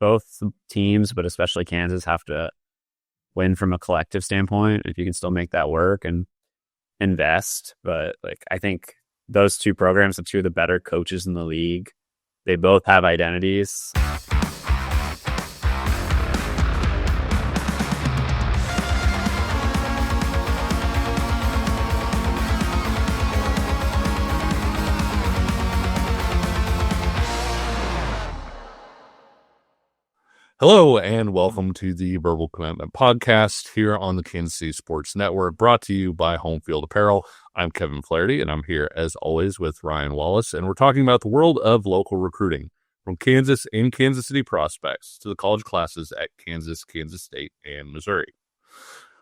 both teams, but especially Kansas, have to win from a collective standpoint if you can still make that work and invest. But like, I think those two programs have two of the better coaches in the league. They both have identities. Hello and welcome to the Verbal Commitment Podcast here on the Kansas City Sports Network, brought to you by Home Field Apparel. I'm Kevin Flaherty, and I'm here as always with Ryan Wallace, and we're talking about the world of local recruiting, from Kansas and Kansas City prospects to the college classes at Kansas, Kansas State, and Missouri.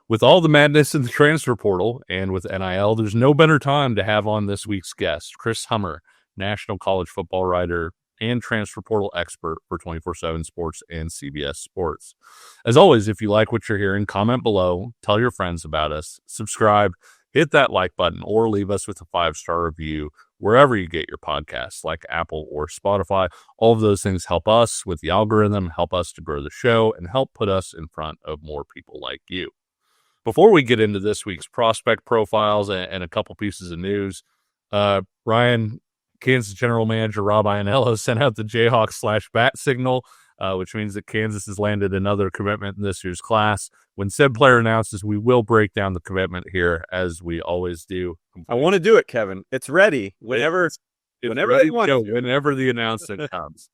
With all the madness in the transfer portal and with NIL, there's no better time to have on this week's guest, Chris Hummer, national college football writer and transfer portal expert for 24/7 Sports and CBS Sports. As always, if you like what you're hearing, comment below, tell your friends about us, subscribe, hit that like button, or leave us with a 5-star review wherever you get your podcasts, like Apple or Spotify. All of those things help us with the algorithm, help us to grow the show, and help put us in front of more people like you. Before we get into this week's prospect profiles and a couple pieces of news, Ryan, Kansas General Manager Rob Ianello sent out the Jayhawks/bat signal, which means that Kansas has landed another commitment in this year's class. When said player announces, we will break down the commitment here, as we always do. I want to do it, Kevin. It's ready. Whenever you want. Whenever the announcement comes.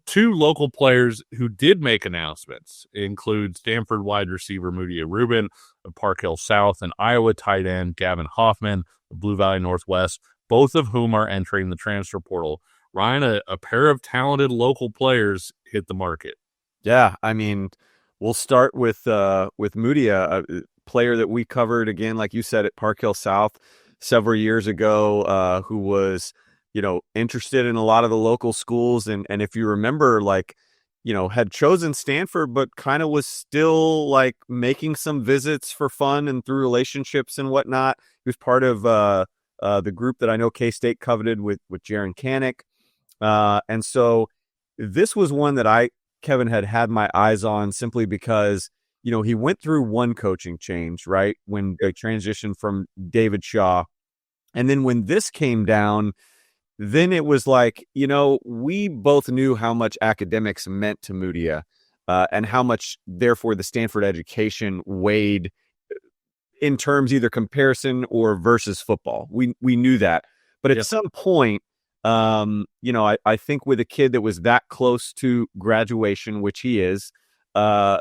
Two local players who did make announcements include Stanford wide receiver Mudia Rubin of Park Hill South and Iowa tight end Gavin Hoffman of Blue Valley Northwest, both of whom are entering the transfer portal. Ryan, a pair of talented local players hit the market. Yeah, I mean, we'll start with Mudia, a player that we covered, again, like you said, at Park Hill South several years ago, who was, interested in a lot of the local schools. And if you remember, had chosen Stanford, but kind of was still making some visits for fun and through relationships and whatnot. He was part of the group that I know K-State coveted with Jaron Kanik. And so this was one that Kevin had my eyes on simply because, he went through one coaching change, right? When they transitioned from David Shaw. And then when this came down, then it was we both knew how much academics meant to Mudia, and how much, therefore, the Stanford education weighed in terms either comparison or versus football. We knew that. But at some point, I think with a kid that was that close to graduation, which he is, the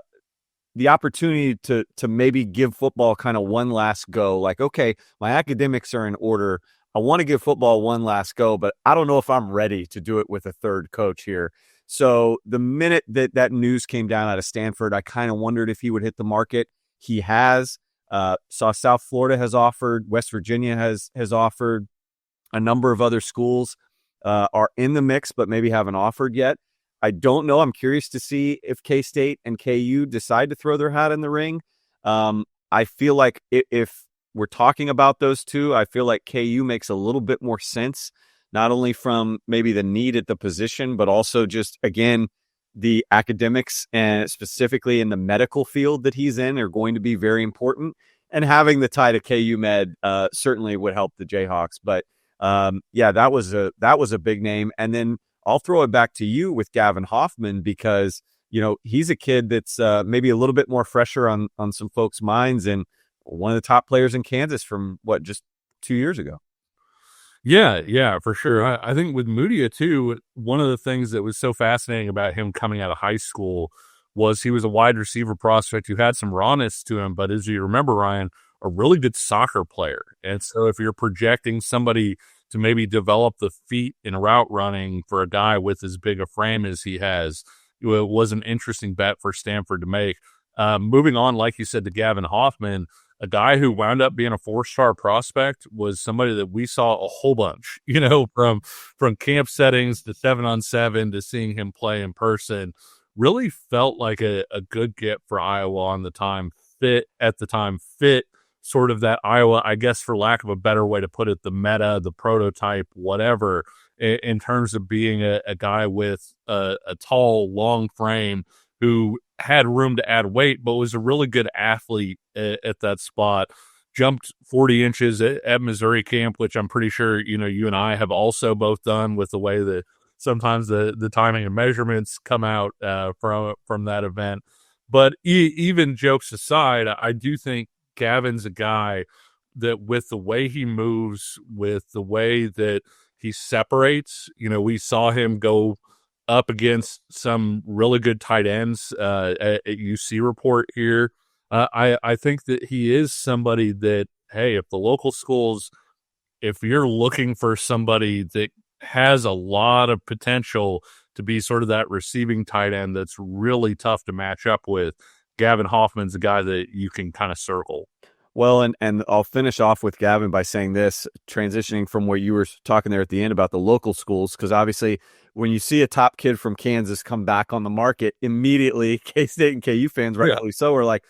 opportunity to maybe give football kind of one last go, okay, my academics are in order. I want to give football one last go, but I don't know if I'm ready to do it with a third coach here. So the minute that news came down out of Stanford, I kind of wondered if he would hit the market. He has. Saw South Florida has offered, West Virginia has offered, a number of other schools are in the mix, but maybe haven't offered yet. I don't know. I'm curious to see if K-State and KU decide to throw their hat in the ring. I feel like if we're talking about those two, I feel like KU makes a little bit more sense, not only from maybe the need at the position, but also just, again, the academics and specifically in the medical field that he's in are going to be very important. And having the tie to KU Med certainly would help the Jayhawks. But that was a big name. And then I'll throw it back to you with Gavin Hoffman, because he's a kid that's maybe a little bit more fresher on some folks' minds, and one of the top players in Kansas from just 2 years ago. Yeah, for sure. I think with Mudia, too, one of the things that was so fascinating about him coming out of high school was he was a wide receiver prospect who had some rawness to him, but as you remember, Ryan, a really good soccer player. And so if you're projecting somebody to maybe develop the feet in route running for a guy with as big a frame as he has, it was an interesting bet for Stanford to make. Moving on, like you said, to Gavin Hoffman, a guy who wound up being a 4-star prospect, was somebody that we saw a whole bunch, from camp settings to 7-on-7 to seeing him play in person. Really felt like a good get for Iowa on the time. Fit sort of that Iowa, I guess, for lack of a better way to put it, the meta, the prototype, whatever, in terms of being a guy with a tall, long frame who had room to add weight, but was a really good athlete at that spot. Jumped 40 inches at Missouri camp, which I'm pretty sure, you and I have also both done, with the way that sometimes the timing and measurements come out from that event. But even jokes aside, I do think Gavin's a guy that, with the way he moves, with the way that he separates, we saw him go up against some really good tight ends at UC Report here. I think that he is somebody that, hey, if the local schools, if you're looking for somebody that has a lot of potential to be sort of that receiving tight end that's really tough to match up with, Gavin Hoffman's a guy that you can kind of circle. Well, and I'll finish off with Gavin by saying this, transitioning from what you were talking there at the end about the local schools, because obviously when you see a top kid from Kansas come back on the market, immediately K-State and KU fans, rightfully so, are like,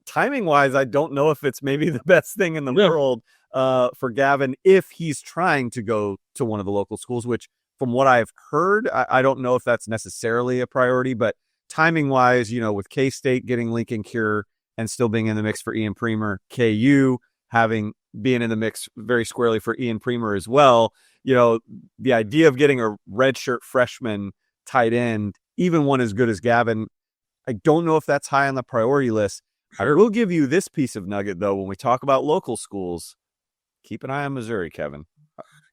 timing-wise, I don't know if it's maybe the best thing in the world for Gavin if he's trying to go to one of the local schools, which from what I've heard, I don't know if that's necessarily a priority, but timing-wise, with K-State getting Lincoln Cure and still being in the mix for Ian Premer, KU being in the mix very squarely for Ian Premer as well. The idea of getting a redshirt freshman tight end, even one as good as Gavin, I don't know if that's high on the priority list. I will give you this piece of nugget, though, when we talk about local schools. Keep an eye on Missouri, Kevin.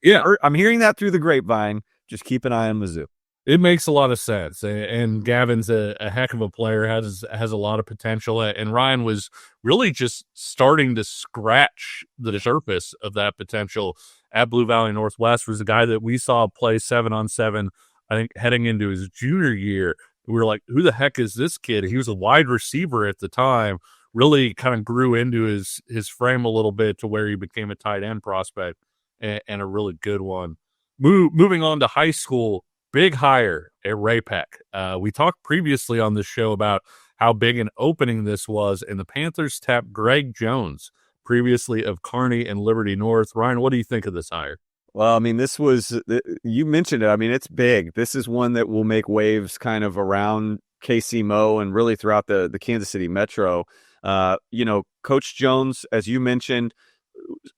Yeah. I'm hearing that through the grapevine. Just keep an eye on Mizzou. It makes a lot of sense, and Gavin's a heck of a player, has a lot of potential, and Ryan was really just starting to scratch the surface of that potential at Blue Valley Northwest. Was a guy that we saw play 7-on-7, I think, heading into his junior year. We were like, who the heck is this kid? He was a wide receiver at the time, really kind of grew into his frame a little bit to where he became a tight end prospect, and a really good one. Moving on to high school, big hire at Ray-Pec. We talked previously on this show about how big an opening this was, and the Panthers tapped Greg Jones, previously of Kearney and Liberty North. Ryan, what do you think of this hire? Well, I mean, this was, you mentioned it. I mean, it's big. This is one that will make waves kind of around KC-Mo and really throughout the Kansas City Metro. Coach Jones, as you mentioned,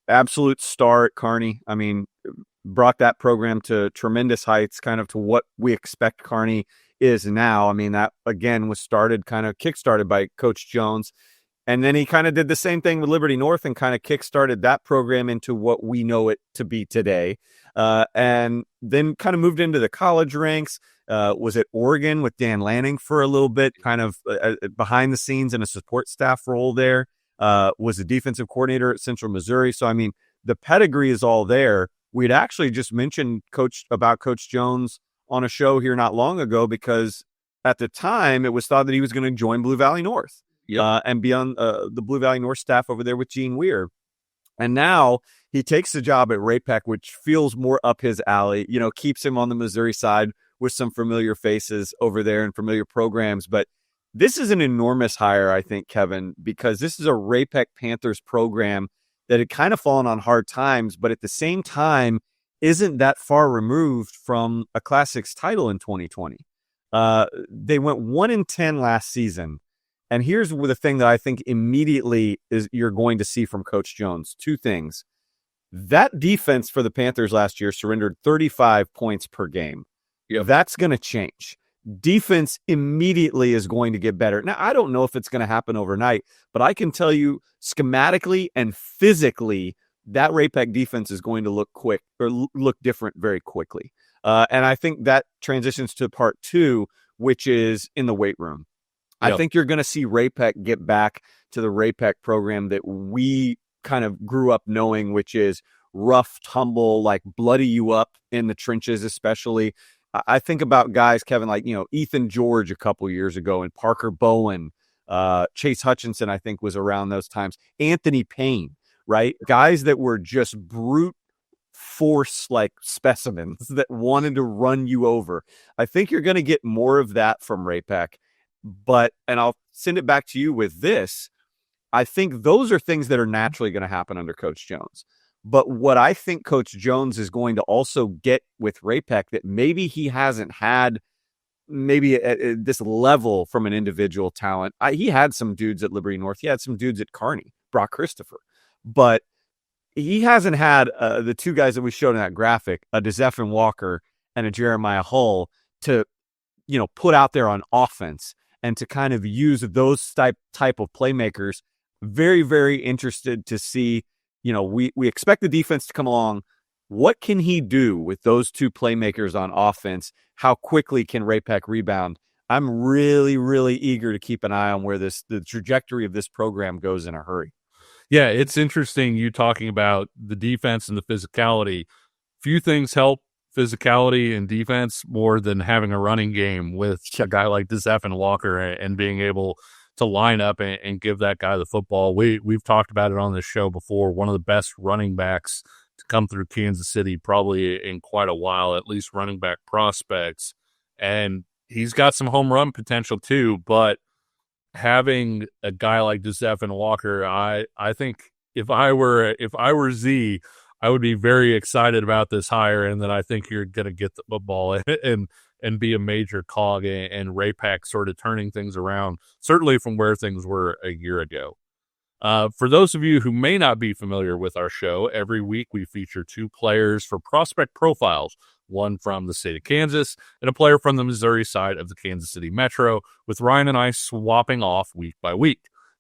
absolute star at Kearney. I mean, brought that program to tremendous heights, kind of to what we expect Kearney is now. I mean, that again was kickstarted by Coach Jones. And then he kind of did the same thing with Liberty North and kind of kickstarted that program into what we know it to be today. And then kind of moved into the college ranks, was at Oregon with Dan Lanning for a little bit, kind of behind the scenes in a support staff role there, was a defensive coordinator at Central Missouri. So, I mean, the pedigree is all there. We'd actually just mentioned Coach Jones on a show here not long ago, because at the time it was thought that he was going to join Blue Valley North and be on the Blue Valley North staff over there with Gene Weir. And now he takes the job at Ray-Pec, which feels more up his alley, keeps him on the Missouri side with some familiar faces over there and familiar programs. But this is an enormous hire, I think, Kevin, because this is a Ray-Pec Panthers program that had kind of fallen on hard times, but at the same time, isn't that far removed from a Class 6 title in 2020. They went 1-10 last season. And here's the thing that I think immediately is you're going to see from Coach Jones. Two things. That defense for the Panthers last year surrendered 35 points per game. Yep. That's going to change. Defense immediately is going to get better. Now, I don't know if it's going to happen overnight, but I can tell you schematically and physically, that Ray-Pec defense is going to look different very quickly. And I think that transitions to part two, which is in the weight room. Yep. I think you're going to see Ray-Pec get back to the Ray-Pec program that we kind of grew up knowing, which is rough, tumble, like bloody you up in the trenches, especially. I think about guys, Kevin, like, Ethan George a couple years ago and Parker Bowen, Chase Hutchinson, I think was around those times. Anthony Payne, right? Guys that were just brute force like specimens that wanted to run you over. I think you're going to get more of that from Ray-Pec. And I'll send it back to you with this. I think those are things that are naturally going to happen under Coach Jones. But what I think Coach Jones is going to also get with Rapek that maybe he hasn't had maybe at this level from an individual talent. He had some dudes at Liberty North. He had some dudes at Kearney, Brock Christopher. But he hasn't had the two guys that we showed in that graphic, a DeZephan Walker and a Jeremiah Hull, to put out there on offense and to kind of use those type of playmakers. Very, very interested to see, we expect the defense to come along. What can he do with those two playmakers on offense? How quickly can Rapek rebound? I'm really, really eager to keep an eye on where the trajectory of this program goes in a hurry. Yeah, it's interesting you talking about the defense and the physicality. Few things help physicality and defense more than having a running game with a guy like DeZephan Walker and being able to line up and give that guy the football. We've talked about it on this show before. One of the best running backs to come through Kansas City probably in quite a while, at least running back prospects. And he's got some home run potential too, but having a guy like DeZephan Walker, I think if I were Z, I would be very excited about this hire, and then I think you're going to get the football and be a major cog, and Rapek sort of turning things around, certainly from where things were a year ago. For those of you who may not be familiar with our show, every week we feature two players for prospect profiles, one from the state of Kansas and a player from the Missouri side of the Kansas City Metro, with Ryan and I swapping off week by week.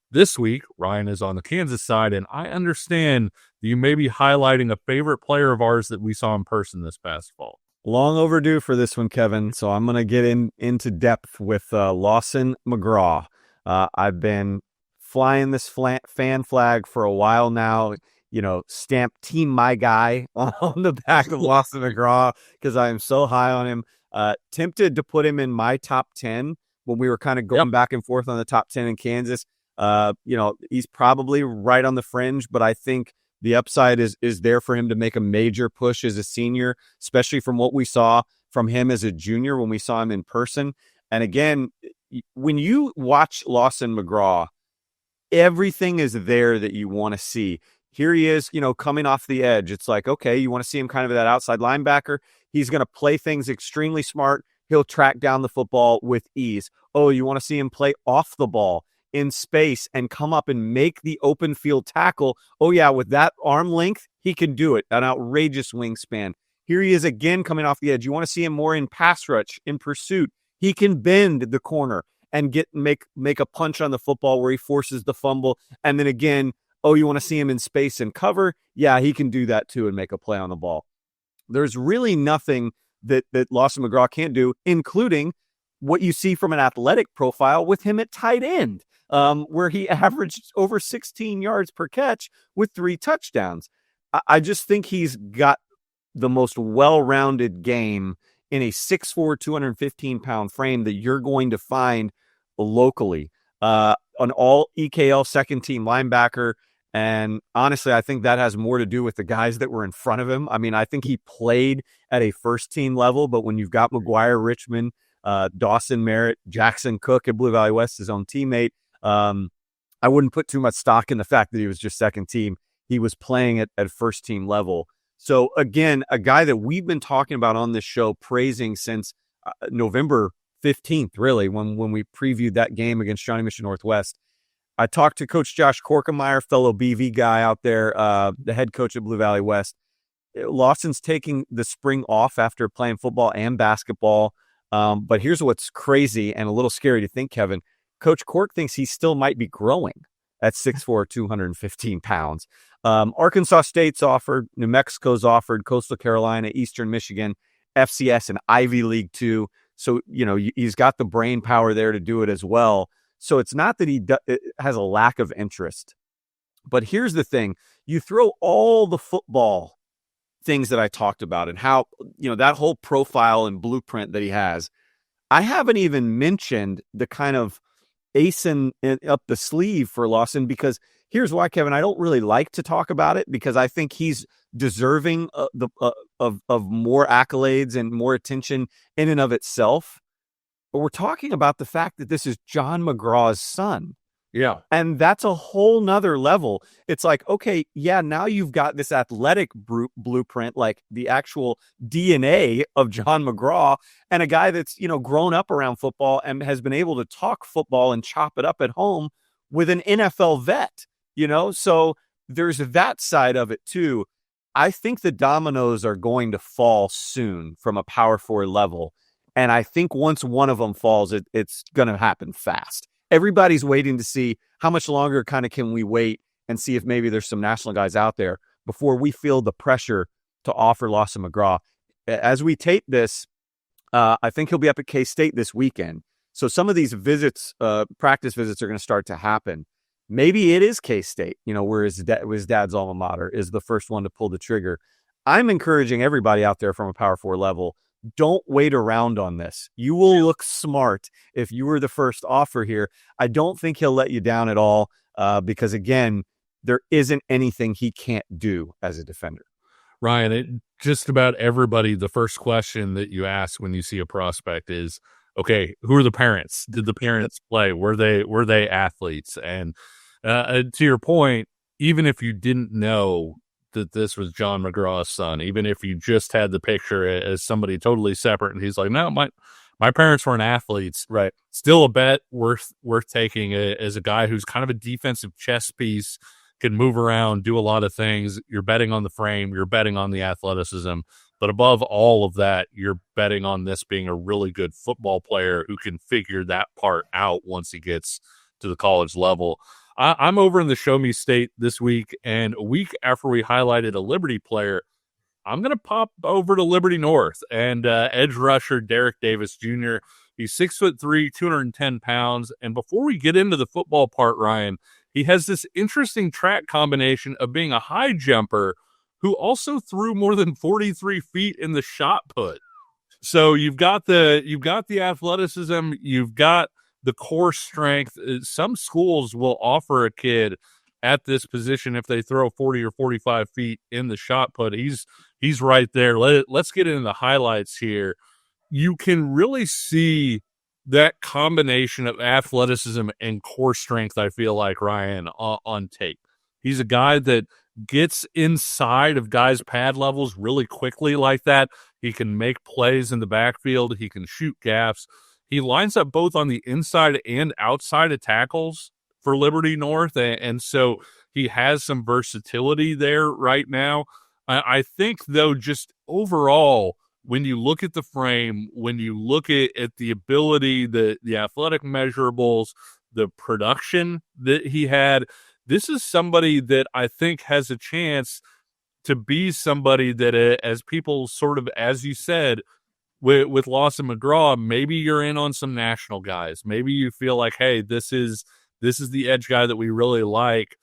This week, Ryan is on the Kansas side, and I understand that you may be highlighting a favorite player of ours that we saw in person this past fall. Long overdue for this one, Kevin. So I'm going to get into depth with Lawson McGraw. I've been flying this fan flag for a while now, stamp Team My Guy on the back of Lawson McGraw because I am so high on him. Tempted to put him in my top 10 when we were kind of going back and forth on the top 10 in Kansas. He's probably right on the fringe, but I think the upside is there for him to make a major push as a senior, especially from what we saw from him as a junior when we saw him in person. And again, when you watch Lawson McGraw, everything is there that you want to see. Here he is, coming off the edge. It's like, okay, you want to see him kind of that outside linebacker. He's going to play things extremely smart. He'll track down the football with ease. Oh, you want to see him play off the ball in space and come up and make the open field tackle. Oh yeah, with that arm length, he can do it. An outrageous wingspan. Here he is again coming off the edge. You want to see him more in pass rush, in pursuit. He can bend the corner and make a punch on the football where he forces the fumble. And then again, oh, you want to see him in space and cover? Yeah, he can do that too and make a play on the ball. There's really nothing that Lawson McGraw can't do, including what you see from an athletic profile with him at tight end, where he averaged over 16 yards per catch with 3 touchdowns. I just think he's got the most well-rounded game in a 6'4", 215-pound frame that you're going to find locally. An all EKL second-team linebacker, and honestly, I think that has more to do with the guys that were in front of him. I mean, I think he played at a first-team level, but when you've got McGuire, Richmond, Dawson Merritt, Jackson Cook at Blue Valley West, his own teammate, I wouldn't put too much stock in the fact that he was just second team. He was playing at first-team level. So again, a guy that we've been talking about on this show, praising since November 15th, really, when we previewed that game against Shawnee Mission Northwest. I talked to Coach Josh Korkemeyer, fellow BV guy out there, the head coach at Blue Valley West. Lawson's taking the spring off after playing football and basketball. But here's what's crazy and a little scary to think, Kevin. Coach Cork thinks he still might be growing at 6'4", 215 pounds. Arkansas State's offered, New Mexico's offered, Coastal Carolina, Eastern Michigan, FCS, and Ivy League too. So, he's got the brain power there to do it as well. So it's not that he has a lack of interest. But here's the thing. You throw all the football things that I talked about and how, that whole profile and blueprint that he has. I haven't even mentioned the kind of ace up the sleeve for Lawson, because here's why, Kevin. I don't really like to talk about it because I think he's deserving of more accolades and more attention in and of itself. But we're talking about the fact that this is John McGraw's son. Yeah. And that's a whole nother level. It's like, okay, yeah, now you've got this athletic blueprint, like the actual DNA of John McGraw, and a guy that's, grown up around football and has been able to talk football and chop it up at home with an NFL vet, So there's that side of it too. I think the dominoes are going to fall soon from a Power 4 level. And I think once one of them falls, it's going to happen fast. Everybody's waiting to see how much longer kind of can we wait and see if maybe there's some national guys out there before we feel the pressure to offer Lawson McGraw. As we tape this, I think he'll be up at K-State this weekend. So some of these visits, practice visits, are going to start to happen. Maybe it is K-State, where his dad's alma mater is the first one to pull the trigger. I'm encouraging everybody out there from a Power 4 level, don't wait around on this. You will look smart if you were the first offer here. I don't think he'll let you down at all because, again, there isn't anything he can't do as a defender. Ryan, just about everybody, the first question that you ask when you see a prospect is, okay, who are the parents? Did the parents play? Were they athletes? And to your point, even if you didn't know that this was John McGraw's son, even if you just had the picture as somebody totally separate, and he's like, no, my parents weren't athletes, right? Still a bet worth taking as a guy who's kind of a defensive chess piece, can move around, do a lot of things. You're betting on the frame, you're betting on the athleticism, but above all of that, you're betting on this being a really good football player who can figure that part out once he gets to the college level. I'm over in the Show Me State this week, and a week after we highlighted a Liberty player, I'm going to pop over to Liberty North and edge rusher Derek Davis Jr. He's 6'3", 210 pounds. And before we get into the football part, Ryan, he has this interesting track combination of being a high jumper who also threw more than 43 feet in the shot put. So you've got the athleticism, you've got the core strength. Some schools will offer a kid at this position if they throw 40 or 45 feet in the shot put. He's right there. Let's get into the highlights here. You can really see that combination of athleticism and core strength, I feel like, Ryan, on tape. He's a guy that gets inside of guys' pad levels really quickly like that. He can make plays in the backfield. He can shoot gaps. He lines up both on the inside and outside of tackles for Liberty North, and so he has some versatility there right now. I think, though, just overall, when you look at the frame, when you look at the ability, the athletic measurables, the production that he had, this is somebody that I think has a chance to be somebody that, as people sort of, as you said, with Lawson McGraw, maybe you're in on some national guys. Maybe you feel like, hey, this is the edge guy that we really like.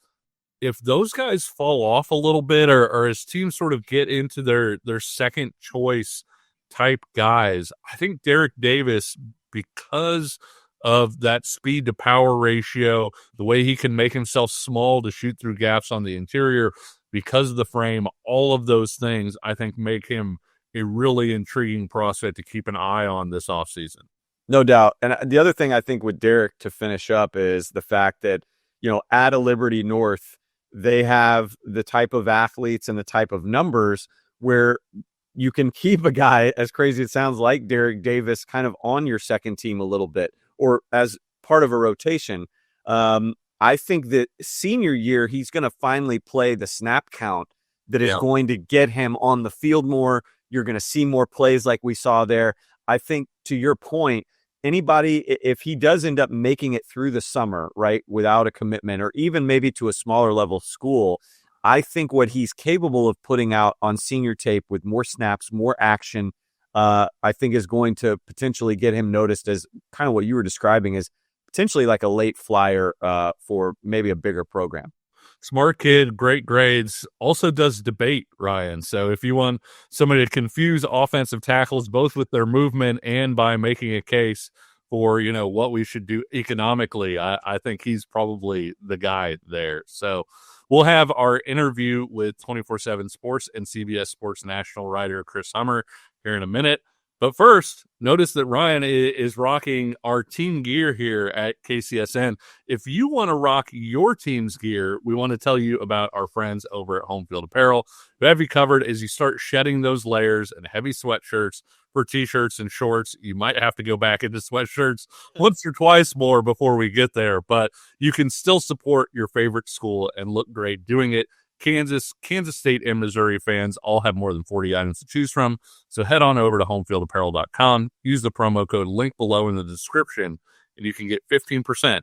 If those guys fall off a little bit, or as teams sort of get into their second choice type guys, I think Derek Davis, because of that speed to power ratio, the way he can make himself small to shoot through gaps on the interior, because of the frame, all of those things, I think make him a really intriguing prospect to keep an eye on this offseason. No doubt. And the other thing I think with Derek, to finish up, is the fact that, at a Liberty North, they have the type of athletes and the type of numbers where you can keep a guy, as crazy as it sounds, like Derek Davis, kind of on your second team a little bit, or as part of a rotation. I think that senior year, he's going to finally play the snap count that is going to get him on the field more. You're going to see more plays like we saw there. I think, to your point, anybody, if he does end up making it through the summer, right, without a commitment, or even maybe to a smaller level school, I think what he's capable of putting out on senior tape with more snaps, more action, I think is going to potentially get him noticed as kind of what you were describing as potentially like a late flyer for maybe a bigger program. Smart kid, great grades, also does debate, Ryan. So if you want somebody to confuse offensive tackles, both with their movement and by making a case for, what we should do economically, I think he's probably the guy there. So we'll have our interview with 24/7 Sports and CBS Sports national writer Chris Hummer here in a minute. But first, notice that Ryan is rocking our team gear here at KCSN. If you want to rock your team's gear, we want to tell you about our friends over at Home Field Apparel, who have you covered as you start shedding those layers and heavy sweatshirts for t-shirts and shorts. You might have to go back into sweatshirts once or twice more before we get there, but you can still support your favorite school and look great doing it. Kansas State, and Missouri fans all have more than 40 items to choose from. So head on over to homefieldapparel.com, use the promo code link below in the description, and you can get 15%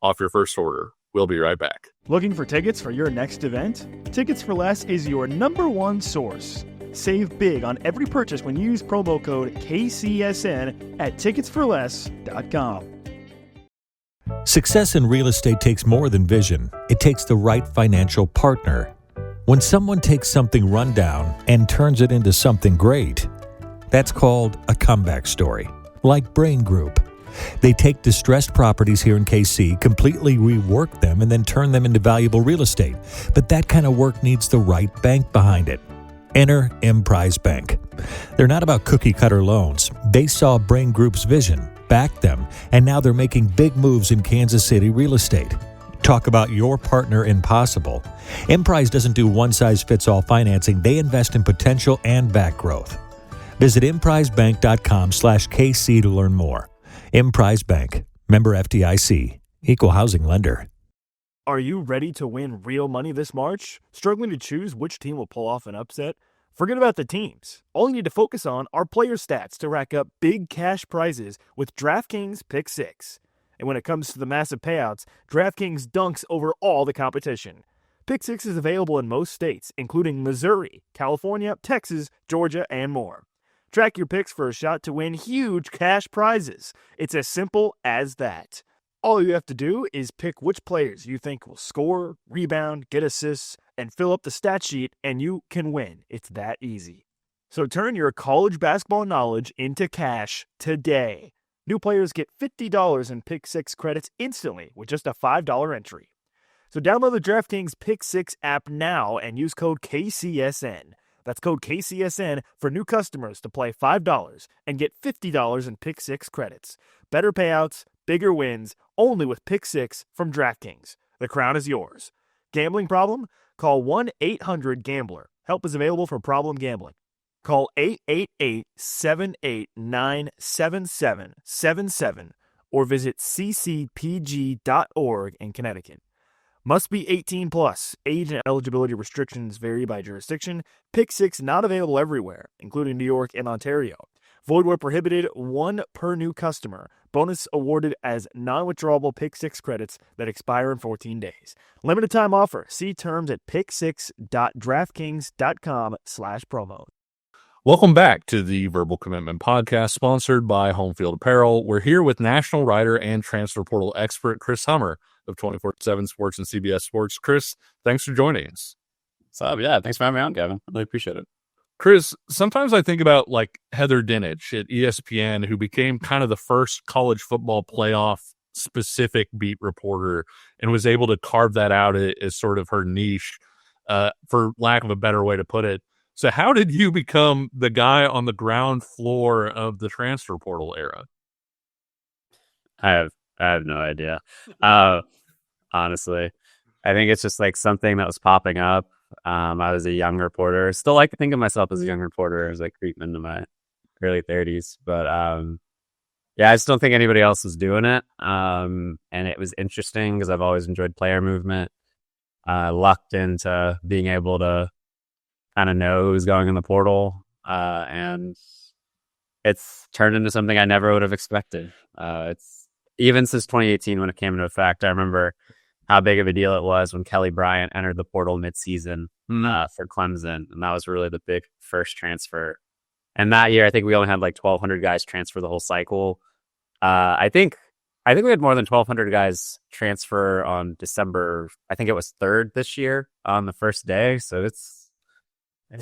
off your first order. We'll be right back. Looking for tickets for your next event? Tickets for Less is your #1 source. Save big on every purchase when you use promo code KCSN at ticketsforless.com. Success in real estate takes more than vision. It takes the right financial partner. When someone takes something rundown and turns it into something great, that's called a comeback story, like Brain Group. They take distressed properties here in KC, completely rework them, and then turn them into valuable real estate. But that kind of work needs the right bank behind it. Enter Emprise Bank. They're not about cookie-cutter loans. They saw Brain Group's vision, backed them, and now they're making big moves in Kansas City real estate. Talk about your partner in possible. Emprise doesn't do one-size-fits-all financing. They invest in potential and back growth. Visit emprisebank.com/KC to learn more. Emprise Bank. Member FDIC. Equal housing lender. Are you ready to win real money this March? Struggling to choose which team will pull off an upset? Forget about the teams. All you need to focus on are player stats to rack up big cash prizes with DraftKings Pick 6. And when it comes to the massive payouts, DraftKings dunks over all the competition. Pick 6 is available in most states, including Missouri, California, Texas, Georgia, and more. Track your picks for a shot to win huge cash prizes. It's as simple as that. All you have to do is pick which players you think will score, rebound, get assists, and fill up the stat sheet, and you can win. It's that easy. So turn your college basketball knowledge into cash today. New players get $50 in Pick 6 credits instantly with just a $5 entry. So download the DraftKings Pick 6 app now and use code KCSN. That's code KCSN for new customers to play $5 and get $50 in Pick 6 credits. Better payouts, bigger wins, only with Pick 6 from DraftKings. The crown is yours. Gambling problem? Call 1-800-GAMBLER. Help is available for problem gambling. Call 888-789-7777 or visit ccpg.org in Connecticut. Must be 18 plus. Age and eligibility restrictions vary by jurisdiction. Pick 6 not available everywhere, including New York and Ontario. Void where prohibited, 1 per new customer. Bonus awarded as non-withdrawable Pick 6 credits that expire in 14 days. Limited time offer. See terms at pick6.draftkings.com/promo. Welcome back to the Verbal Commitment Podcast, sponsored by Home Field Apparel. We're here with national writer and transfer portal expert Chris Hummer of 24/7 Sports and CBS Sports. Chris, thanks for joining us. What's up? Yeah, thanks for having me on, Kevin. Really appreciate it. Chris, sometimes I think about like Heather Dinich at ESPN, who became kind of the first college football playoff specific beat reporter and was able to carve that out as sort of her niche, for lack of a better way to put it. So how did you become the guy on the ground floor of the transfer portal era? I have no idea. Honestly, I think it's just like something that was popping up. I was a young reporter. Still like to think of myself as a young reporter as I creep into my early 30s. But yeah, I just don't think anybody else was doing it. And it was interesting because I've always enjoyed player movement. Lucked into being able to kind of know who's going in the portal. And it's turned into something I never would have expected. It's even since 2018 when it came into effect. I remember how big of a deal it was when Kelly Bryant entered the portal midseason for Clemson. And that was really the big first transfer. And that year, I think we only had like 1,200 guys transfer the whole cycle. I think we had more than 1,200 guys transfer on December, I think it was 3rd this year on the first day. So it's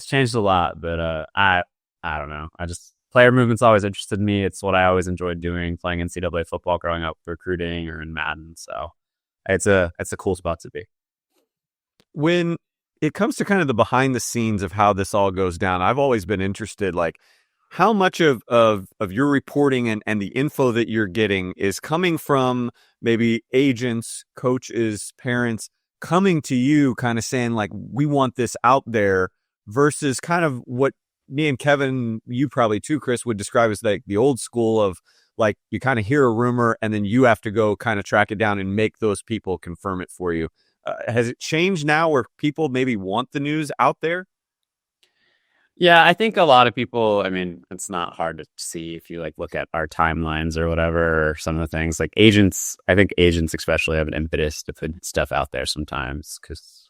changed a lot, but I don't know. Player movement's always interested me. It's what I always enjoyed doing, playing NCAA football growing up, recruiting or in Madden. So it's a cool spot to be. When it comes to kind of the behind the scenes of how this all goes down, I've always been interested, like, how much of your reporting and the info that you're getting is coming from maybe agents, coaches, parents coming to you kind of saying like, we want this out there, versus kind of what me and Kevin, you probably too, Chris, would describe as like the old school of like, you kind of hear a rumor and then you have to go kind of track it down and make those people confirm it for you. Has it changed now where people maybe want the news out there? Yeah, I think a lot of people, I mean, it's not hard to see if you like look at our timelines or whatever, or some of the things like agents. I think agents especially have an impetus to put stuff out there sometimes because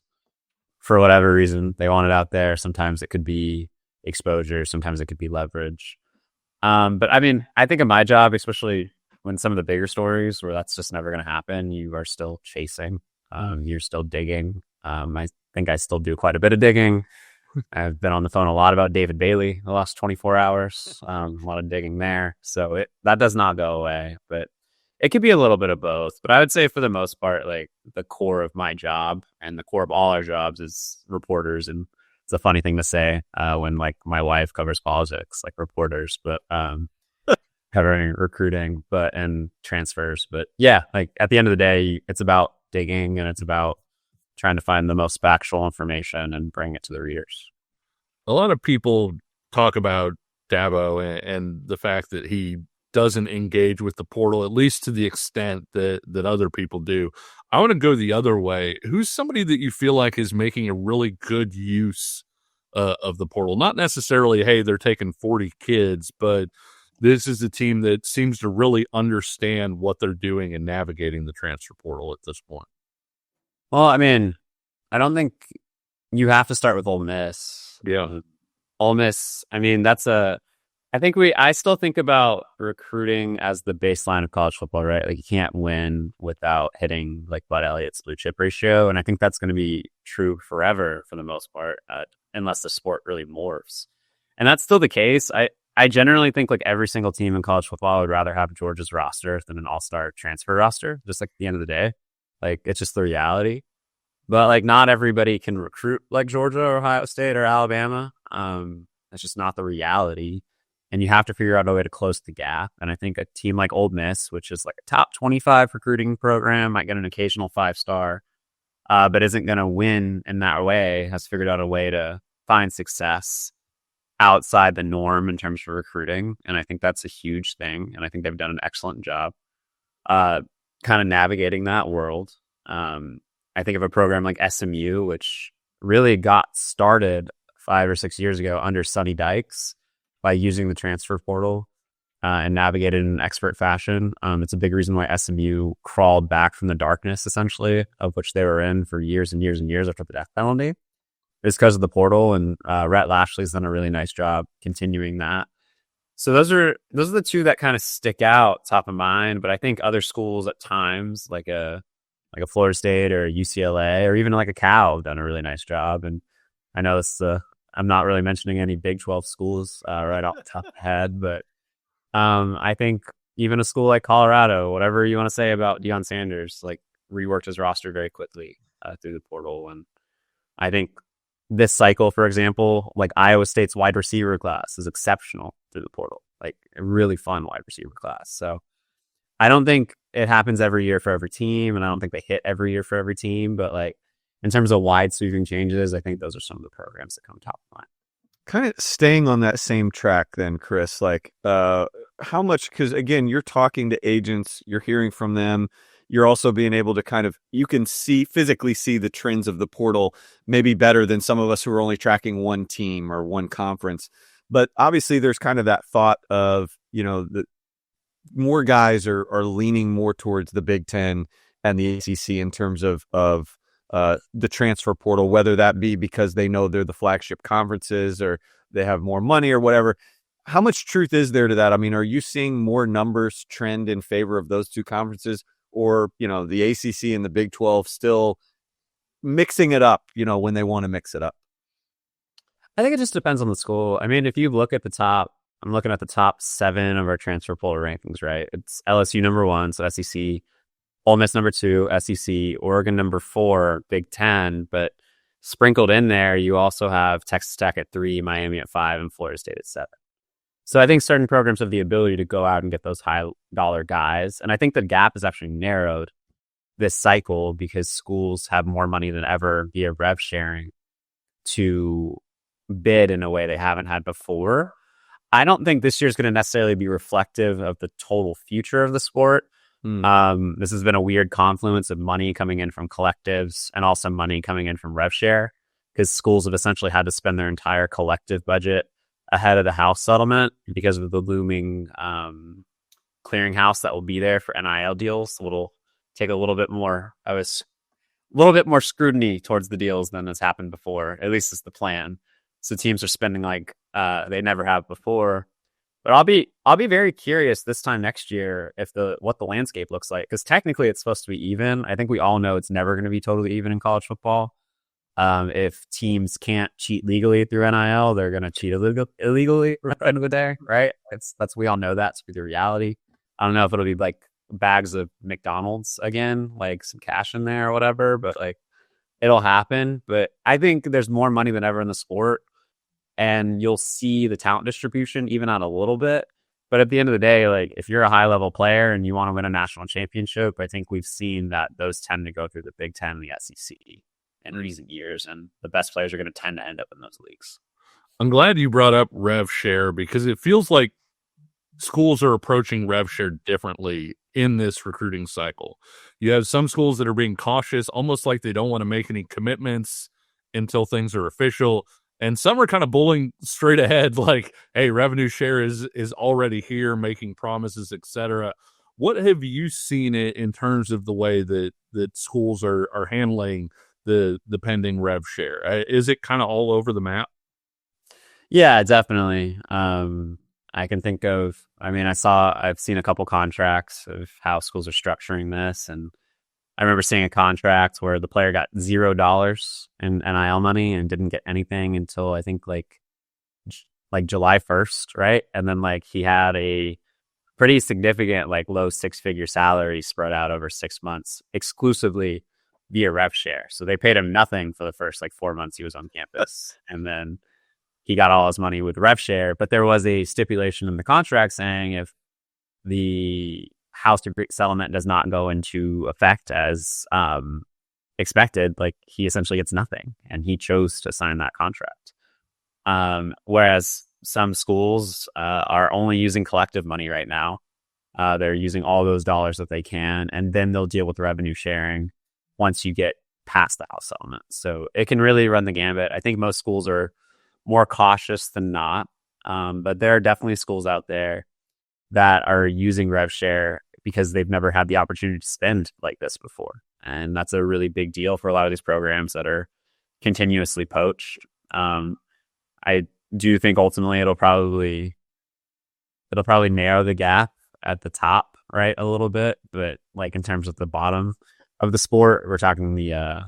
for whatever reason they want it out there. Sometimes it could be exposure, sometimes it could be leverage. But I mean, I think in my job, especially when some of the bigger stories where that's just never going to happen, you are still chasing, you're still digging. I think I still do quite a bit of digging. I've been on the phone a lot about David Bailey the last 24 hours, a lot of digging there. So that does not go away, but it could be a little bit of both. But I would say for the most part, like the core of my job and the core of all our jobs is reporters. And it's a funny thing to say when like my wife covers politics, like reporters, but covering recruiting, and transfers. But yeah, like at the end of the day, it's about digging and it's about trying to find the most factual information and bring it to the readers. A lot of people talk about Dabo and the fact that he doesn't engage with the portal, at least to the extent that other people do. I want to go the other way. Who's somebody that you feel like is making a really good use of the portal? Not necessarily, hey, they're taking 40 kids, but this is a team that seems to really understand what they're doing and navigating the transfer portal at this point. Well, I mean, I don't think you have to start with Ole Miss. Yeah. Ole Miss, I mean, I still think about recruiting as the baseline of college football, right? Like you can't win without hitting like Bud Elliott's blue chip ratio. And I think that's going to be true forever for the most part, unless the sport really morphs. And that's still the case. I generally think like every single team in college football would rather have Georgia's roster than an all-star transfer roster, just like at the end of the day. Like, it's just the reality. But, like, not everybody can recruit like Georgia or Ohio State or Alabama. That's just not the reality. And you have to figure out a way to close the gap. And I think a team like Ole Miss, which is like a top 25 recruiting program, might get an occasional 5-star, but isn't going to win in that way, has figured out a way to find success outside the norm in terms of recruiting. And I think that's a huge thing. And I think they've done an excellent job kind of navigating that world. I think of a program like SMU, which really got started 5 or 6 years ago under Sonny Dykes by using the transfer portal and navigated in an expert fashion. It's a big reason why SMU crawled back from the darkness, essentially, of which they were in for years and years and years after the death penalty. It's because of the portal, and Rhett Lashley's done a really nice job continuing that. So those are the two that kind of stick out top of mind. But I think other schools at times, like a Florida State or UCLA or even like a Cal, have done a really nice job. And I know I'm not really mentioning any Big 12 schools right off the top of the head, but I think even a school like Colorado, whatever you want to say about Deion Sanders, like reworked his roster very quickly through the portal. And I think this cycle, for example, like Iowa State's wide receiver class is exceptional through the portal, like a really fun wide receiver class. So I don't think it happens every year for every team, and I don't think they hit every year for every team. But like in terms of wide sweeping changes, I think those are some of the programs that come top of mind. Kind of staying on that same track then, Chris, like how much, because again, you're talking to agents, you're hearing from them. You're also being able to you can physically see the trends of the portal maybe better than some of us who are only tracking one team or one conference. But obviously there's kind of that thought of, the more guys are leaning more towards the Big Ten and the ACC in terms of the transfer portal, whether that be because they know they're the flagship conferences or they have more money or whatever. How much truth is there to that? I mean, are you seeing more numbers trend in favor of those two conferences? Or, the ACC and the Big 12 still mixing it up, when they want to mix it up? I think it just depends on the school. I mean, if you look at the top, I'm looking at the top 7 of our transfer portal rankings, right? It's LSU number 1, so SEC, Ole Miss number 2, SEC, Oregon number 4, Big 10. But sprinkled in there, you also have Texas Tech at 3, Miami at 5, and Florida State at 7. So I think certain programs have the ability to go out and get those high dollar guys. And I think the gap is actually narrowed this cycle because schools have more money than ever via rev sharing to bid in a way they haven't had before. I don't think this year is going to necessarily be reflective of the total future of the sport. This has been a weird confluence of money coming in from collectives and also money coming in from rev share, because schools have essentially had to spend their entire collective budget ahead of the House settlement because of the looming clearinghouse that will be there for NIL deals. It'll take a little bit more scrutiny towards the deals than has happened before. At least is the plan. So teams are spending like they never have before. But I'll be very curious this time next year if what the landscape looks like, because technically it's supposed to be even. I think we all know it's never going to be totally even in college football. If teams can't cheat legally through NIL, they're going to cheat illegally at the end of the day, right? We all know that's the reality. I don't know if it'll be like bags of McDonald's again, like some cash in there or whatever, but like it'll happen. But I think there's more money than ever in the sport, and you'll see the talent distribution even out a little bit. But at the end of the day, like if you're a high level player and you want to win a national championship, I think we've seen that those tend to go through the Big Ten and the SEC in recent years, and the best players are going to tend to end up in those leagues. I'm glad you brought up rev share because it feels like schools are approaching rev share differently in this recruiting cycle. You have some schools that are being cautious, almost like they don't want to make any commitments until things are official. And some are kind of bullying straight ahead, like, hey, revenue share is already here, making promises, etc. What have you seen it in terms of the way that schools are handling the pending rev share? Is it kind of all over the map? Yeah, definitely. I can think of, I've seen a couple contracts of how schools are structuring this. And I remember seeing a contract where the player got $0 in NIL money and didn't get anything until I think like July 1st. Right. And then like he had a pretty significant, like low 6-figure salary spread out over 6 months exclusively via rev share. So they paid him nothing for the first like 4 months he was on campus. And then he got all his money with rev share. But there was a stipulation in the contract saying if the House degree settlement does not go into effect as expected, like he essentially gets nothing. And he chose to sign that contract. Whereas some schools are only using collective money right now. They're using all those dollars that they can, and then they'll deal with revenue sharing once you get past the House settlement. So it can really run the gambit. I think most schools are more cautious than not. But there are definitely schools out there that are using rev share because they've never had the opportunity to spend like this before. And that's a really big deal for a lot of these programs that are continuously poached. I do think ultimately it'll probably narrow the gap at the top, right, a little bit. But like in terms of the bottom of the sport, we're talking the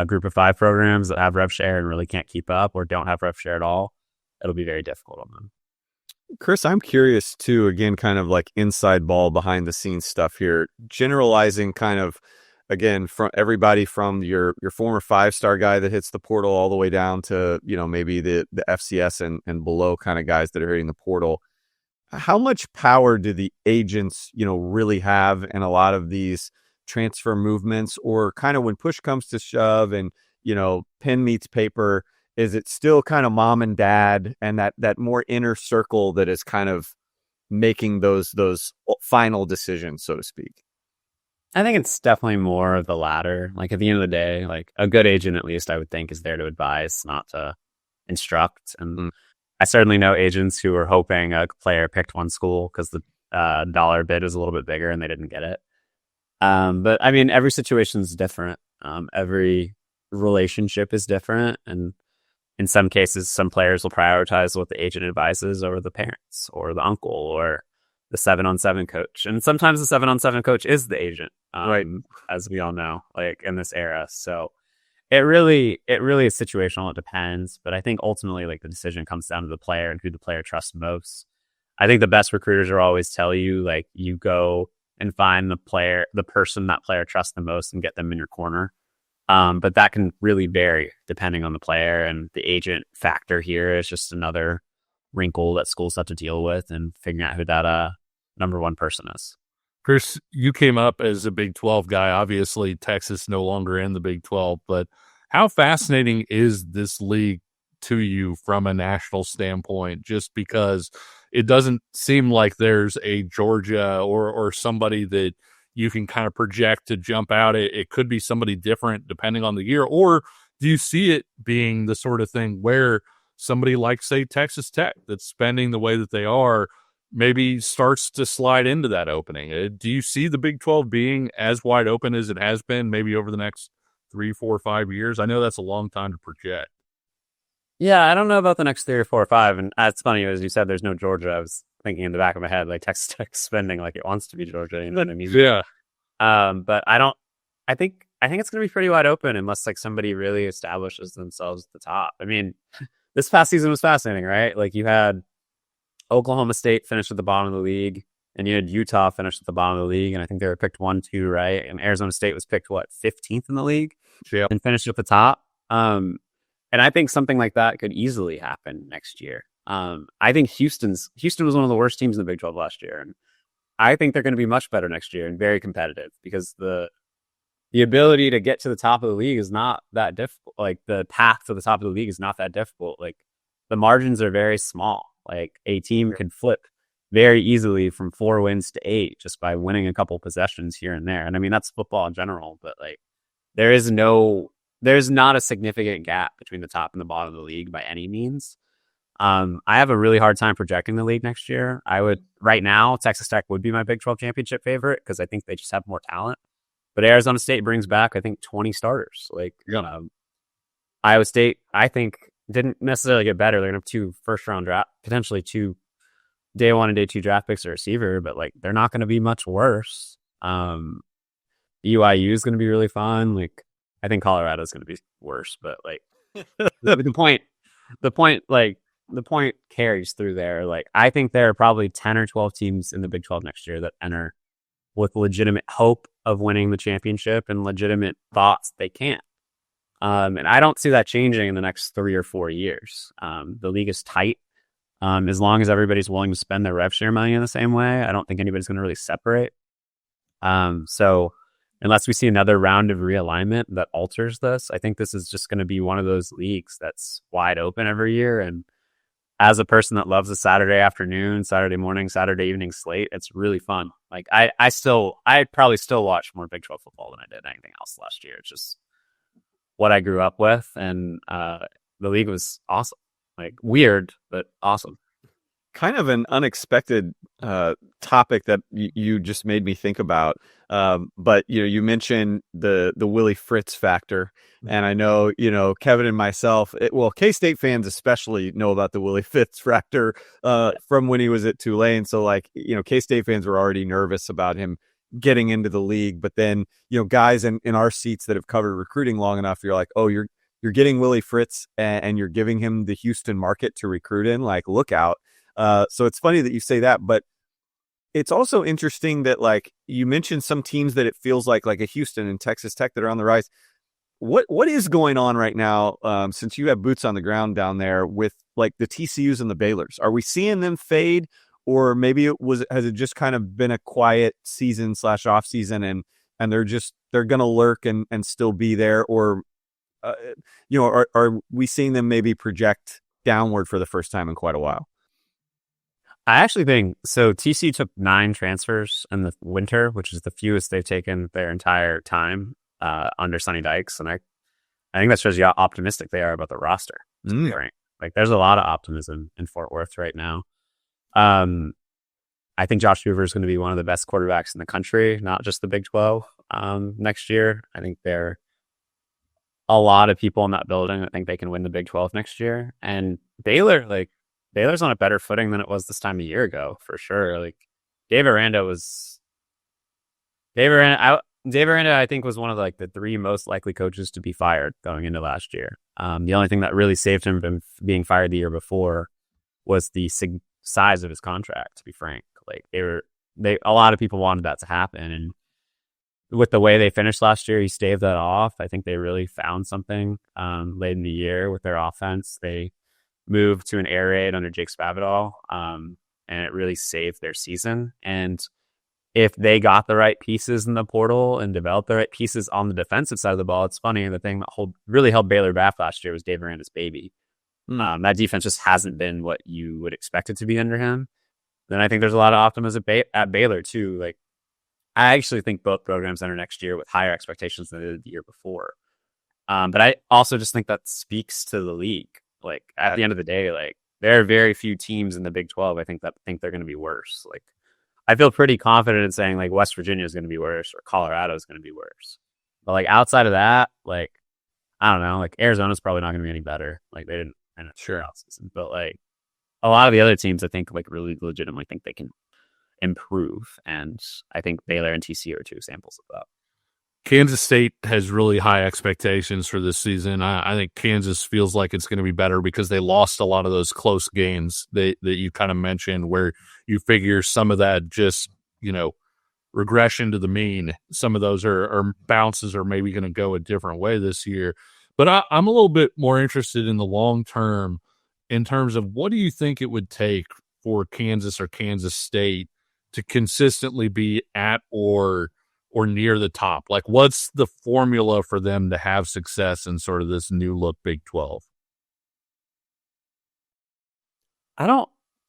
group of 5 programs that have rev share and really can't keep up or don't have rev share at all. It'll be very difficult on them. Chris, I'm curious too, again, kind of like inside ball behind the scenes stuff here, generalizing kind of, again, from everybody from your former 5-star guy that hits the portal all the way down to, maybe the FCS and below kind of guys that are hitting the portal. How much power do the agents, really have in a lot of these transfer movements, or kind of when push comes to shove and, pen meets paper, is it still kind of mom and dad and that more inner circle that is kind of making those final decisions, so to speak? I think it's definitely more of the latter. Like at the end of the day, like a good agent, at least I would think, is there to advise, not to instruct. And I certainly know agents who are hoping a player picked one school because the dollar bid was a little bit bigger and they didn't get it. But I mean, every situation is different. Every relationship is different. And in some cases, some players will prioritize what the agent advises over the parents or the uncle or the 7-on-7 coach. And sometimes the 7-on-7 coach is the agent, right, as we all know, like in this era. So it really is situational. It depends. But I think ultimately, like the decision comes down to the player and who the player trusts most. I think the best recruiters will always tell you, like, you go and find the person that player trusts the most and get them in your corner. But that can really vary depending on the player, and the agent factor here is just another wrinkle that schools have to deal with, and figuring out who that number one person is. Chris, you came up as a Big 12 guy. Obviously, Texas no longer in the Big 12, but how fascinating is this league to you from a national standpoint? Just because it doesn't seem like there's a Georgia or somebody that you can kind of project to jump out. It could be somebody different depending on the year. Or do you see it being the sort of thing where somebody like, say, Texas Tech that's spending the way that they are maybe starts to slide into that opening? Do you see the Big 12 being as wide open as it has been maybe over the next 3, 4, 5 years? I know that's a long time to project. Yeah, I don't know about the next 3 or 4 or 5. And it's funny, as you said, there's no Georgia. I was thinking in the back of my head, like Texas Tech spending like it wants to be Georgia. You know what I mean? Yeah. But I think it's going to be pretty wide open unless like somebody really establishes themselves at the top. I mean, this past season was fascinating, right? Like you had Oklahoma State finished at the bottom of the league, and you had Utah finish at the bottom of the league, and I think they were picked 1, 2, right? And Arizona State was picked 15th in the league, and finished at the top. And I think something like that could easily happen next year. I think Houston was one of the worst teams in the Big 12 last year, and I think they're going to be much better next year and very competitive because the ability to get to the top of the league is not that difficult. Like the path to the top of the league is not that difficult. Like the margins are very small. Like a team can flip very easily from 4 wins to 8 just by winning a couple possessions here and there. And I mean, that's football in general, but like there's not a significant gap between the top and the bottom of the league by any means. I have a really hard time projecting the league next year. Right now, Texas Tech would be my Big 12 championship favorite because I think they just have more talent. But Arizona State brings back, I think, 20 starters. Iowa State, I think, didn't necessarily get better. They're going to have 2 first-round draft, potentially 2 day 1 and day 2 draft picks or receiver, but like they're not going to be much worse. BYU is going to be really fun. Like I think Colorado is going to be worse, but like the point carries through there. Like I think there are probably 10 or 12 teams in the Big 12 next year that enter with legitimate hope of winning the championship and legitimate thoughts they can't. And I don't see that changing in the next 3 or 4 years. The league is tight. As long as everybody's willing to spend their rev share money in the same way, I don't think anybody's going to really separate. So unless we see another round of realignment that alters this, I think this is just going to be one of those leagues that's wide open every year. And as a person that loves a Saturday afternoon, Saturday morning, Saturday evening slate, it's really fun. Like I probably still watch more Big 12 football than I did anything else last year. It's just what I grew up with, and the league was awesome. Like weird, but awesome. Kind of an unexpected topic that you just made me think about. But you mentioned the Willie Fritz factor, and I know Kevin and myself. K-State fans especially know about the Willie Fritz factor from when he was at Tulane. So like K-State fans were already nervous about him getting into the league. But then guys in our seats that have covered recruiting long enough, you're like, oh, you're getting Willie Fritz and you're giving him the Houston market to recruit in. Like, look out. So it's funny that you say that, but it's also interesting that like you mentioned some teams that it feels like a Houston and Texas Tech that are on the rise. What is going on right now? Since you have boots on the ground down there with like the TCUs and the Baylors, are we seeing them fade, or maybe has it just kind of been a quiet season / off season and they're going to lurk and still be there, or are we seeing them maybe project downward for the first time in quite a while? I actually think so. TC took 9 transfers in the winter, which is the fewest they've taken their entire time under Sonny Dykes, and I think that shows you how optimistic they are about the roster. Right? Like, there's a lot of optimism in Fort Worth right now. I think Josh Hoover is going to be one of the best quarterbacks in the country, not just the Big 12 next year. I think there are a lot of people in that building that think they can win the Big 12 next year, and Baylor's on a better footing than it was this time a year ago, for sure. Like Dave Aranda, I think, was one of like the 3 most likely coaches to be fired going into last year. The only thing that really saved him from being fired the year before was the size of his contract, to be frank. Like a lot of people wanted that to happen, and with the way they finished last year, he staved that off. I think they really found something late in the year with their offense. They move to an air raid under Jake Spavital, and it really saved their season. And if they got the right pieces in the portal and developed the right pieces on the defensive side of the ball, it's funny, the thing that really held Baylor back last year was Dave Aranda's baby. That defense just hasn't been what you would expect it to be under him. Then I think there's a lot of optimism at Baylor too. Like, I actually think both programs enter next year with higher expectations than they did the year before. But I also just think that speaks to the league. Like, at the end of the day, like, there are very few teams in the Big 12 I think they're going to be worse. Like, I feel pretty confident in saying like West Virginia is going to be worse or Colorado is going to be worse. But like outside of that, like, I don't know, like Arizona's probably not going to be any better. Like, they didn't end up sure season, but like a lot of the other teams, I think like really legitimately think they can improve, and I think Baylor and TCU are two examples of that. Kansas State has really high expectations for this season. I think Kansas feels like it's going to be better because they lost a lot of those close games that you kind of mentioned, where you figure some of that just, regression to the mean. Some of those are bounces are maybe going to go a different way this year. But I'm a little bit more interested in the long term in terms of what do you think it would take for Kansas or Kansas State to consistently be at or near the top? Like, what's the formula for them to have success in sort of this new look Big 12?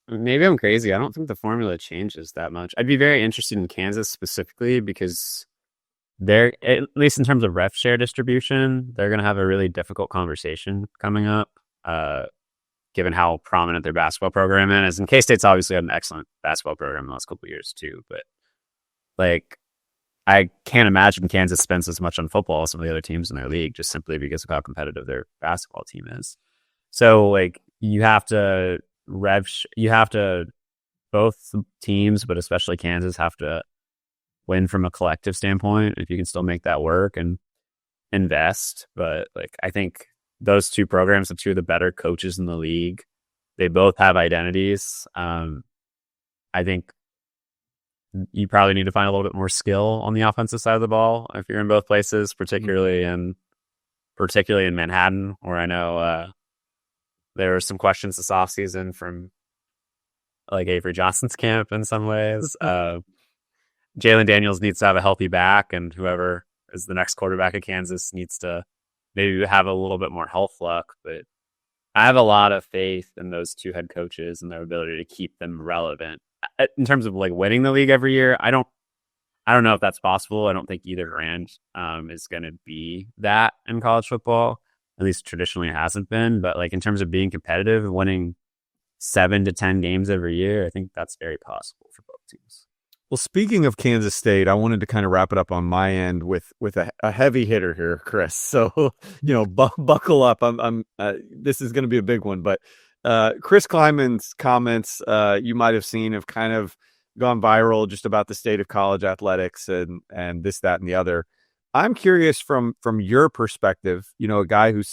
Maybe I'm crazy. I don't think the formula changes that much. I'd be very interested in Kansas specifically because they're, at least in terms of ref share distribution, they're going to have a really difficult conversation coming up, given how prominent their basketball program is. And K-State's obviously had an excellent basketball program in the last couple of years too, but like, I can't imagine Kansas spends as much on football as some of the other teams in their league, just simply because of how competitive their basketball team is. So like both teams, but especially Kansas, have to win from a collective standpoint if you can still make that work and invest. But like, I think those two programs have two of the better coaches in the league. They both have identities. I think you probably need to find a little bit more skill on the offensive side of the ball if you're in both places, particularly in Manhattan, where I know there were some questions this offseason from like Avery Johnson's camp in some ways. Jalen Daniels needs to have a healthy back, and whoever is the next quarterback of Kansas needs to maybe have a little bit more health luck. But I have a lot of faith in those two head coaches and their ability to keep them relevant. In terms of like winning the league every year, I don't know if that's possible. I don't think either brand is going to be that in college football. At least traditionally it hasn't been. But like in terms of being competitive and winning 7 to 10 games every year, I think that's very possible for both teams. Well, speaking of Kansas State, I wanted to kind of wrap it up on my end with a heavy hitter here, Chris. So buckle up. This is going to be a big one, but. Chris Kleiman's comments you might have seen have kind of gone viral just about the state of college athletics and this, that, and the other. I'm curious from your perspective, a guy who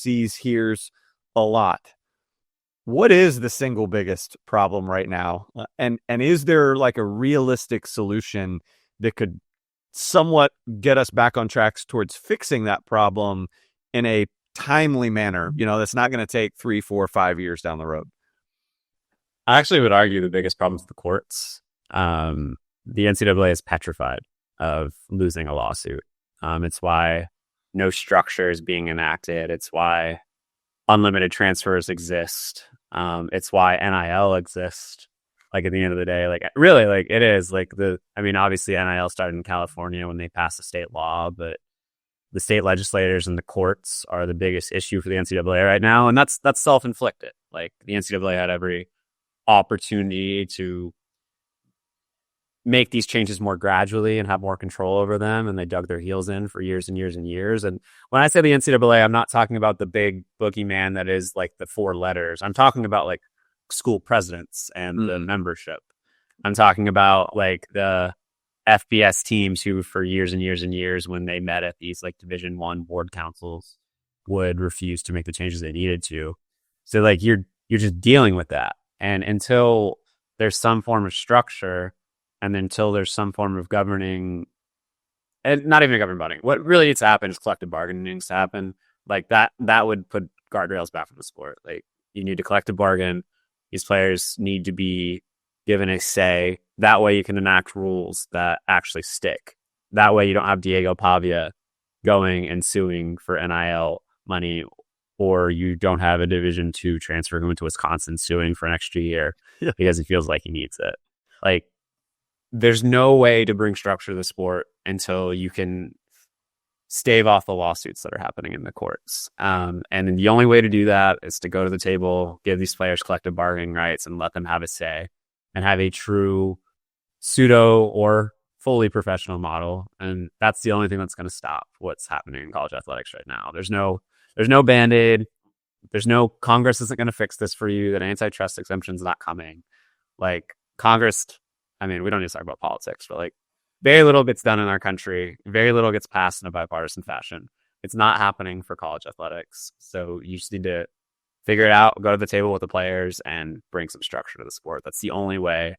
hears a lot. What is the single biggest problem right now? And is there like a realistic solution that could somewhat get us back on tracks towards fixing that problem in a timely manner, that's not going to take 3, 4, 5 years down the road? I actually would argue the biggest problem is the courts. The NCAA is petrified of losing a lawsuit. It's why no structure is being enacted. It's why unlimited transfers exist. It's why NIL exists. Like at the end of the day, like really, like it is like obviously NIL started in California when they passed the state law, but the state legislators and the courts are the biggest issue for the NCAA right now. And that's self-inflicted. Like the NCAA had every opportunity to make these changes more gradually and have more control over them. And they dug their heels in for years and years and years. And when I say the NCAA, I'm not talking about the big boogeyman that is like the 4 letters. I'm talking about like school presidents and the membership. I'm talking about like the FBS teams who for years and years and years, when they met at these like Division I board councils, would refuse to make the changes they needed to. So like you're just dealing with that. And until there's some form of structure and until there's some form of governing, and not even a governing body, what really needs to happen is collective bargaining needs to happen. Like that would put guardrails back in the sport. Like You need to collect a bargain. These players need to be given a say. That way you can enact rules that actually stick. That way you don't have Diego Pavia going and suing for NIL money, or you don't have a Division II transfer going to Wisconsin suing for an extra year because he feels like he needs it. Like, there's no way to bring structure to the sport until you can stave off the lawsuits that are happening in the courts. And the only way to do that is to go to the table, give these players collective bargaining rights, and let them have a say and have a true pseudo or fully professional model. And that's the only thing that's going to stop what's happening in college athletics right now. There's no Band-Aid. There's no Congress isn't going to fix this for you. That antitrust exemption's not coming. Like, Congress, I mean, we don't need to talk about politics, but like, very little gets done in our country. Very little gets passed in a bipartisan fashion. It's not happening for college athletics. So you just need to figure it out, go to the table with the players, and bring some structure to the sport. That's the only way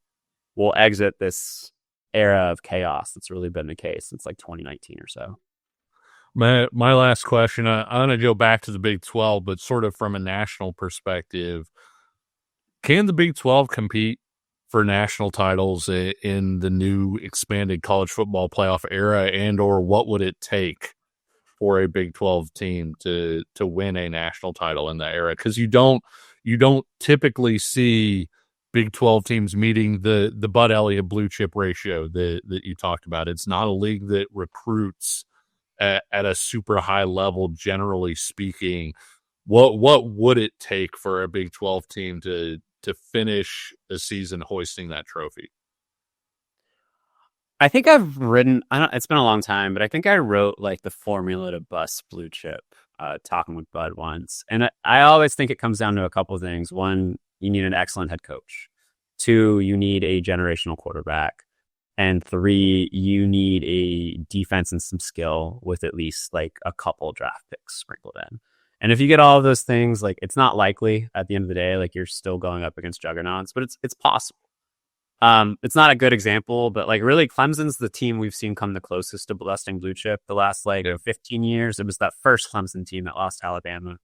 we'll exit this era of chaos that's really been the case since like 2019 or so. My last question, I'm going to go back to the Big 12, but sort of from a national perspective. Can the Big 12 compete for national titles in the new expanded college football playoff era, and or what would it take for a Big 12 team to win a national title in that era? Because you don't typically see Big 12 teams meeting the Bud Elliott blue chip ratio that you talked about. It's not a league that recruits at a super high level, generally speaking. What would it take for a Big 12 team to finish a season hoisting that trophy? I think I've written, it's been a long time, but I think I wrote like the formula to bust blue chip, talking with Bud once. And I always think it comes down to a couple of things. One, you need an excellent head coach. Two, you need a generational quarterback. And three, you need a defense and some skill with at least like a couple draft picks sprinkled in. And if you get all of those things, like, it's not likely at the end of the day, like, you're still going up against juggernauts, but it's possible. It's not a good example, but like, really, Clemson's the team we've seen come the closest to busting blue chip the last 15 years. It was that first Clemson team that lost to Alabama.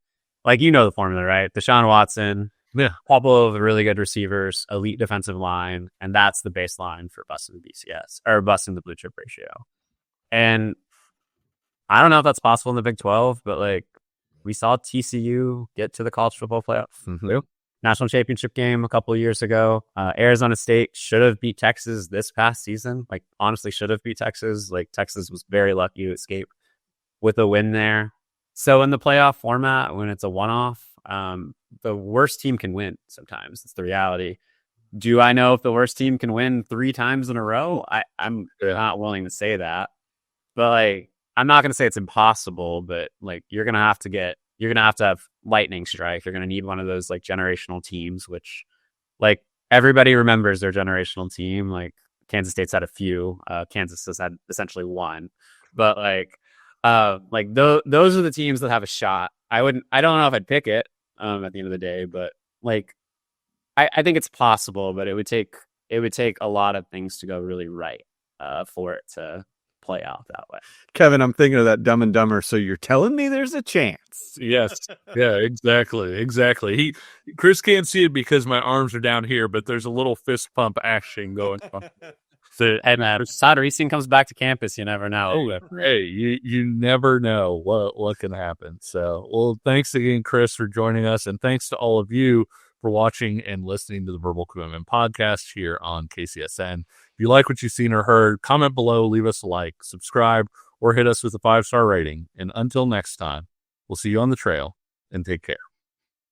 Like, you know the formula, right? Deshaun Watson, a couple of really good receivers, elite defensive line, and that's the baseline for busting the BCS or busting the blue chip ratio. And I don't know if that's possible in the Big 12, but like, we saw TCU get to the college football playoff national championship game a couple of years ago. Arizona State should have beat Texas this past season. Like, honestly, should have beat Texas. Like, Texas was very lucky to escape with a win there. So in the playoff format, when it's a one-off, the worst team can win sometimes. It's the reality. Do I know if the worst team can win 3 times in a row? I'm not willing to say that. But like, I'm not going to say it's impossible, but like, you're going to have to have lightning strike. You're going to need one of those like generational teams, which like everybody remembers their generational team. Like, Kansas State's had a few, Kansas has had essentially one, but those are the teams that have a shot. I don't know if I'd pick it at the end of the day, but like, I think it's possible, but it would take a lot of things to go really right for it to play out that way. Kevin, I'm thinking of that Dumb and Dumber. So you're telling me there's a chance? Yes. Yeah, exactly. Chris can't see it because my arms are down here, but there's a little fist pump action going on. So, hey man, Todd Reesing comes back to campus, you never know. Hey, you never know what can happen. So, well, thanks again, Chris, for joining us, and thanks to all of you for watching and listening to the Verbal Commitment Podcast here on KCSN. If you like what you've seen or heard, comment below, leave us a like, subscribe, or hit us with a 5-star rating. And until next time, we'll see you on the trail, and take care.